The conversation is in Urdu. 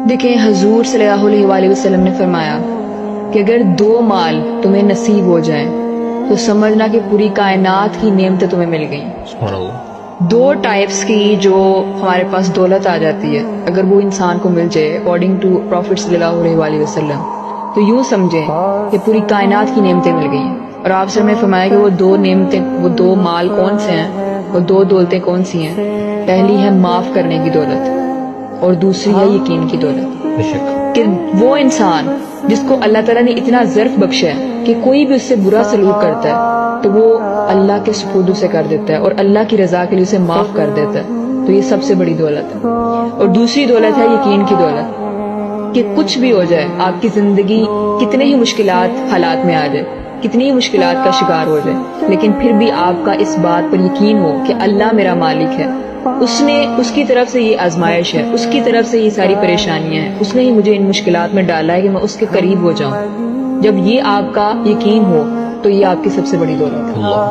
دیکھیں حضور صلی اللہ علیہ وسلم نے فرمایا کہ اگر 2 مال تمہیں نصیب ہو جائیں تو سمجھنا کہ پوری کائنات کی نعمتیں تمہیں مل گئیں۔ سبحان اللہ۔ 2 ٹائپس کی جو ہمارے پاس دولت آ جاتی ہے اگر وہ انسان کو مل جائے اکارڈنگ ٹو پروفٹ صلی اللہ علیہ وسلم تو یوں سمجھیں کہ پوری کائنات کی نعمتیں مل گئی ہیں۔ اور آپ سے میں فرمایا کہ وہ 2 نعمتیں، وہ 2 مال کون سے ہیں، وہ 2 دولتیں کون سی ہیں؟ پہلی ہے معاف کرنے کی دولت اور دوسری ہے یقین کی دولت۔ بے شک۔ کہ وہ انسان جس کو اللہ تعالیٰ نے اتنا ظرف بخشا ہے کہ کوئی بھی اس سے برا سلوک کرتا ہے تو وہ اللہ کے سپرد اسے کر دیتا ہے اور اللہ کی رضا کے لیے اسے معاف کر دیتا ہے، تو یہ سب سے بڑی دولت ہے۔ اور دوسری دولت ہے یقین کی دولت، کہ کچھ بھی ہو جائے، آپ کی زندگی کتنے ہی مشکلات حالات میں آ جائے، کتنی ہی مشکلات کا شکار ہو جائے، لیکن پھر بھی آپ کا اس بات پر یقین ہو کہ اللہ میرا مالک ہے، اس کی طرف سے یہ آزمائش ہے، اس کی طرف سے یہ ساری پریشانیاں ہیں، اس نے ہی مجھے ان مشکلات میں ڈالا ہے کہ میں اس کے قریب ہو جاؤں۔ جب یہ آپ کا یقین ہو تو یہ آپ کی سب سے بڑی دولت ہے۔ اللہ